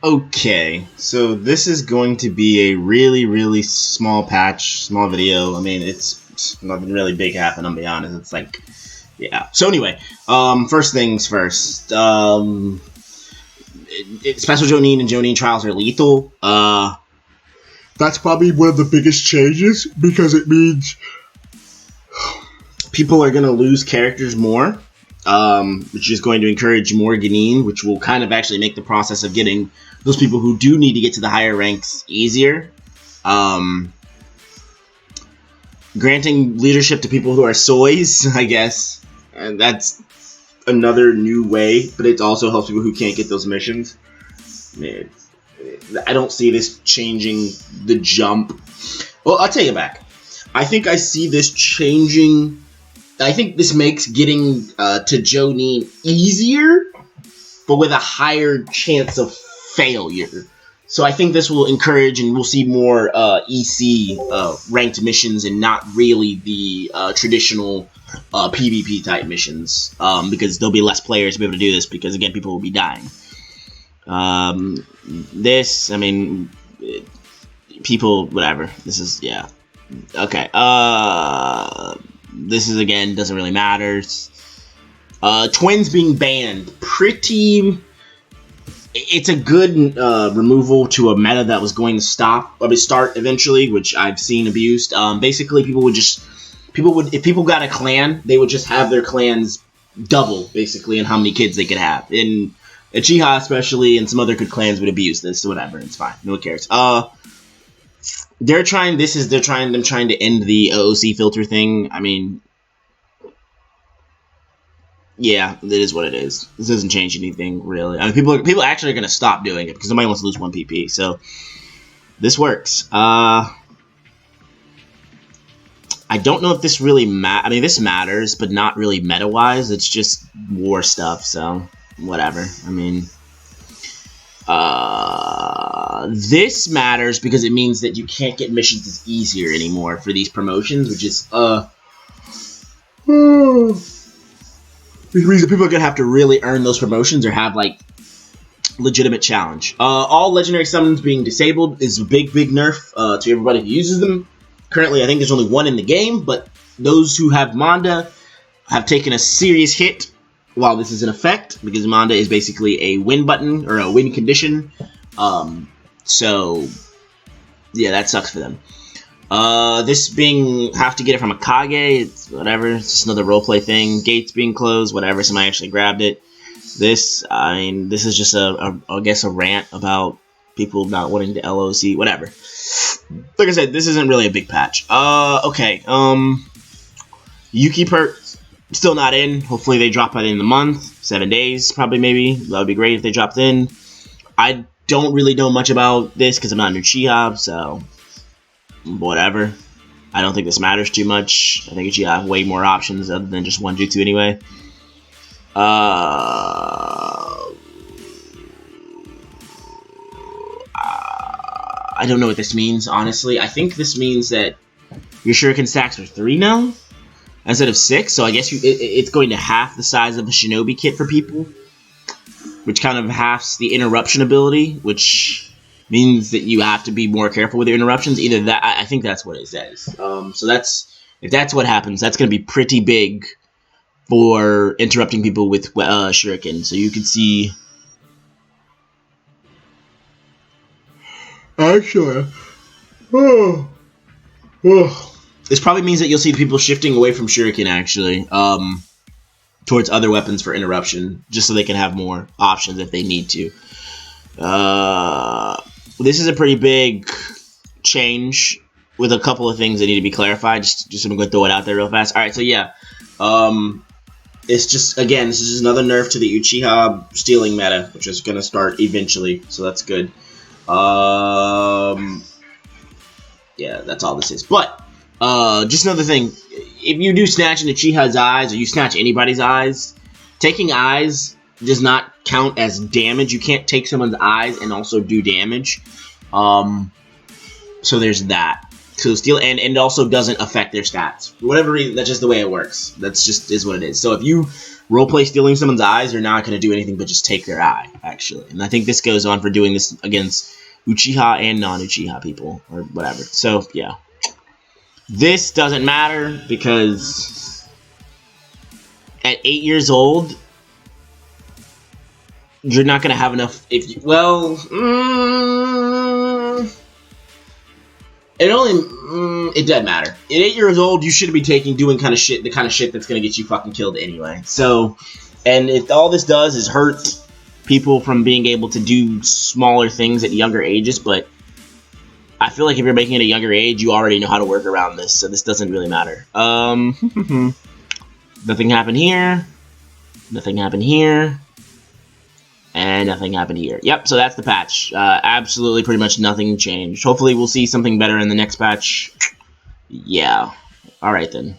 Okay, so this is going to be a really small patch, small video. I mean, it's nothing really big happened, I'll be honest. It's like, yeah. So anyway, first things first. Special Jonin and Jonin trials are lethal. That's probably one of the biggest changes because it means people are going to lose characters more, which is going to encourage more Genin, which will kind of actually make the process of getting those people who do need to get to the higher ranks easier. Granting leadership to people who are soys, I guess, and that's another new way, but it also helps people who can't get those missions. I don't see this changing the jump. Well, I'll take it back. I think I see this changing. I think this makes getting to Jonin easier, but with a higher chance of failure. So I think this will encourage, and we'll see more EC ranked missions, and not really the traditional PvP type missions, because there'll be less players to be able to do this. Because again, people will be dying. This, I mean, people, whatever. This is, yeah. Okay. This is, again, doesn't really matter. Twins being banned. It's a good removal to a meta that was going to start eventually, which I've seen abused. Basically, if people got a clan, they would just have their clans double, basically, in how many kids they could have. In Uchiha especially, and some other good clans would abuse this, so whatever, it's fine. No one cares. They're trying to end the OOC filter thing. I mean, yeah, it is what it is. This doesn't change anything, really. I mean, people actually are going to stop doing it because nobody wants to lose 1 PP, so this works. I don't know if this really I mean, this matters, but not really meta-wise. It's just war stuff, so whatever. I mean, this matters because it means that you can't get missions as easier anymore for these promotions, which is, which means that people are going to have to really earn those promotions or have, like, legitimate challenge. All legendary summons being disabled is a big nerf to everybody who uses them. Currently, I think there's only 1 in the game, but those who have Manda have taken a serious hit while this is in effect, because Manda is basically a win button, or a win condition. So, yeah, that sucks for them. This being, have to get it from a Kage, it's whatever, it's just another roleplay thing. Gates being closed, whatever, somebody actually grabbed it. This, I mean, this is just I guess a rant about people not wanting to LOC, whatever. Like I said, this isn't really a big patch. Okay, Yuki perk, still not in. Hopefully they drop it in the month, 7 days, probably, maybe. That would be great if they dropped in. I don't really know much about this because I'm not in Uchiha, so whatever. I don't think this matters too much. I think Uchiha have way more options other than just one jutsu anyway. I don't know what this means, honestly. I think this means that your shuriken stacks are 3 now instead of 6, so I guess it's going to half the size of a shinobi kit for people, which kind of halves the interruption ability, which means that you have to be more careful with your interruptions. Either that, I think that's what it says. So if that's what happens, that's going to be pretty big for interrupting people with shuriken. So you can see. Actually, this probably means that you'll see people shifting away from shuriken, actually, towards other weapons for interruption, just so they can have more options if they need to. This is a pretty big change with a couple of things that need to be clarified. Just I'm going to throw it out there real fast. All right, so yeah, it's just, again, this is just another nerf to the Uchiha stealing meta, which is going to start eventually, so that's good. Yeah, that's all this is. But just another thing, if you do snatch an Uchiha's eyes, or you snatch anybody's eyes, taking eyes does not count as damage. You can't take someone's eyes and also do damage. So there's that. So steal, and it also doesn't affect their stats. For whatever reason, that's just the way it works. That's just is what it is. So if you roleplay stealing someone's eyes, you're not going to do anything but just take their eye, actually. And I think this goes on for doing this against Uchiha and non-Uchiha people, or whatever. So, yeah. This doesn't matter, because at 8 years old, you're not going to have enough, if you, well, it doesn't matter. At 8 years old, you shouldn't be doing the kind of shit that's going to get you fucking killed anyway. So, and if all this does is hurt people from being able to do smaller things at younger ages, but I feel like if you're making it at a younger age, you already know how to work around this, so this doesn't really matter. Nothing happened here. Nothing happened here. And nothing happened here. Yep, so that's the patch. Absolutely pretty much nothing changed. Hopefully we'll see something better in the next patch. Yeah. Alright then.